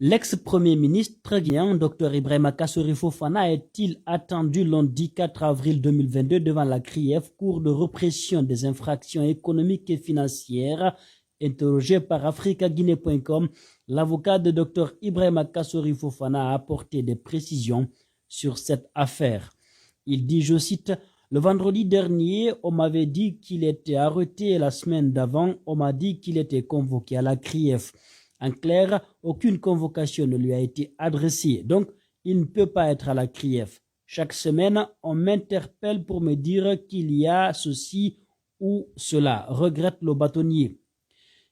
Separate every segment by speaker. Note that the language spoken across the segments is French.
Speaker 1: L'ex-premier ministre guinéen Dr Ibrahima Kassori Fofana est-il attendu lundi 4 avril 2022 devant la CRIEF, Cour de répression des infractions économiques et financières? Interrogé par africaguinée.com, l'avocat de Dr Ibrahima Kassori Fofana a apporté des précisions sur cette affaire. Il dit, je cite, « Le vendredi dernier, on m'avait dit qu'il était arrêté et la semaine d'avant, on m'a dit qu'il était convoqué à la CRIEF. En clair, aucune convocation ne lui a été adressée, donc il ne peut pas être à la CRIEF. Chaque semaine, on m'interpelle pour me dire qu'il y a ceci ou cela, regrette le bâtonnier. »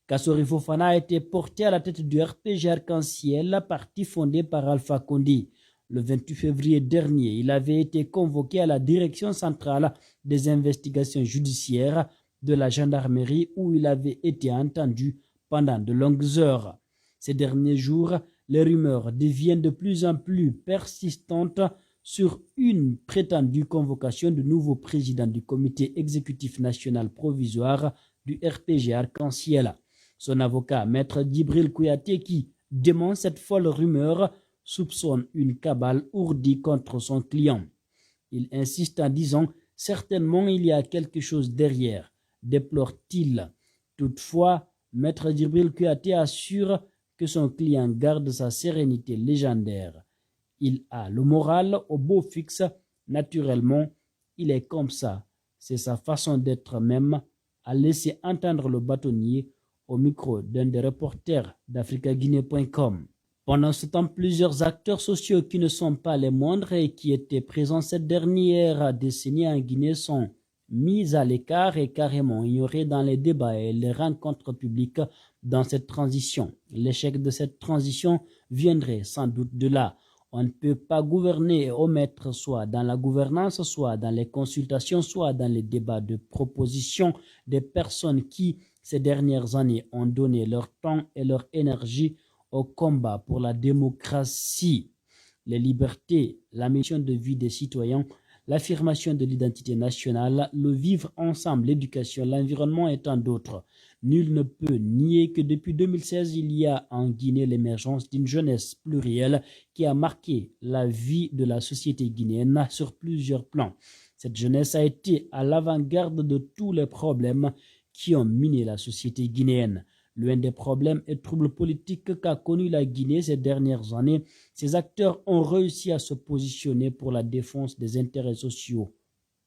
Speaker 1: Kassori Fofana a été porté à la tête du RPG Arc-en-Ciel, parti fondé par Alpha Condé. Le 28 février dernier, il avait été convoqué à la direction centrale des investigations judiciaires de la gendarmerie où il avait été entendu pendant de longues heures. Ces derniers jours, les rumeurs deviennent de plus en plus persistantes sur une prétendue convocation du nouveau président du comité exécutif national provisoire du RPG Arc-en-Ciel. Son avocat, Maître Djibril Kouyaté, qui dément cette folle rumeur, soupçonne une cabale ourdie contre son client. Il insiste en disant « Certainement il y a quelque chose derrière », déplore-t-il. Toutefois, Maître Djibril Kouyaté assure que son client garde sa sérénité légendaire. Il a le moral au beau fixe, naturellement, il est comme ça. C'est sa façon d'être même, a laissé entendre le bâtonnier au micro d'un des reporters d'africaguinée.com. Pendant ce temps, plusieurs acteurs sociaux qui ne sont pas les moindres et qui étaient présents cette dernière décennie en Guinée sont mis à l'écart et carrément ignorés dans les débats et les rencontres publiques dans cette transition. L'échec de cette transition viendrait sans doute de là. On ne peut pas gouverner et omettre soit dans la gouvernance, soit dans les consultations, soit dans les débats de proposition des personnes qui, ces dernières années, ont donné leur temps et leur énergie au combat pour la démocratie, les libertés, la mission de vie des citoyens, l'affirmation de l'identité nationale, le vivre ensemble, l'éducation, l'environnement et tant d'autres. Nul ne peut nier que depuis 2016, il y a en Guinée l'émergence d'une jeunesse plurielle qui a marqué la vie de la société guinéenne sur plusieurs plans. Cette jeunesse a été à l'avant-garde de tous les problèmes qui ont miné la société guinéenne. L'un des problèmes et troubles politiques qu'a connu la Guinée ces dernières années, ces acteurs ont réussi à se positionner pour la défense des intérêts sociaux.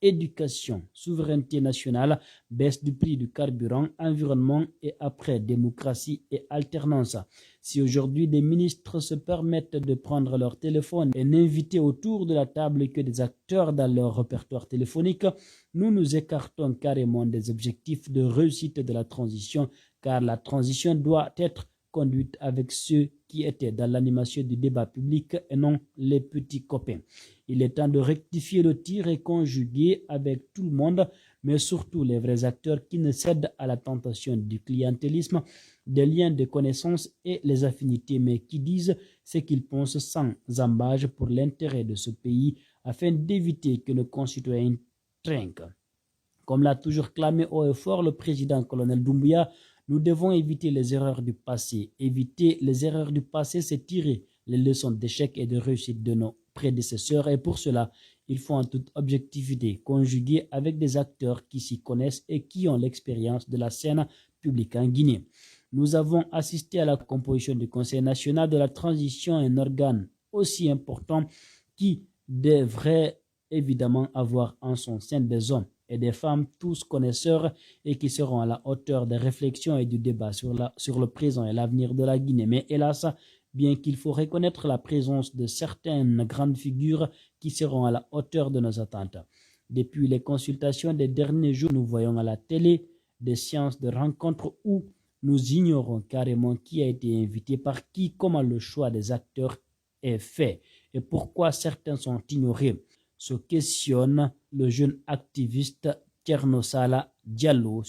Speaker 1: Éducation, souveraineté nationale, baisse du prix du carburant, environnement et après démocratie et alternance. Si aujourd'hui des ministres se permettent de prendre leur téléphone et n'inviter autour de la table que des acteurs dans leur répertoire téléphonique, nous nous écartons carrément des objectifs de réussite de la transition, car la transition doit être conduite avec ceux qui étaient dans l'animation du débat public et non les petits copains. Il est temps de rectifier le tir et conjuguer avec tout le monde, mais surtout les vrais acteurs qui ne cèdent à la tentation du clientélisme, des liens de connaissances et les affinités, mais qui disent ce qu'ils pensent sans ambages pour l'intérêt de ce pays, afin d'éviter que nos concitoyens trinquent. Comme l'a toujours clamé haut et fort le président colonel Doumbouya, nous devons éviter les erreurs du passé. Éviter les erreurs du passé, c'est tirer les leçons d'échec et de réussite de nos prédécesseurs. Et pour cela, il faut en toute objectivité conjuguer avec des acteurs qui s'y connaissent et qui ont l'expérience de la scène publique en Guinée. Nous avons assisté à la composition du Conseil national de la transition, un organe aussi important qui devrait évidemment avoir en son sein des hommes et des femmes tous connaisseurs et qui seront à la hauteur des réflexions et du débat sur le présent et l'avenir de la Guinée. Mais hélas, bien qu'il faut reconnaître la présence de certaines grandes figures qui seront à la hauteur de nos attentes. Depuis les consultations des derniers jours, nous voyons à la télé des séances de rencontres où nous ignorons carrément qui a été invité par qui, comment le choix des acteurs est fait et pourquoi certains sont ignorés. Se questionne le jeune activiste Thierno Sala Diallo.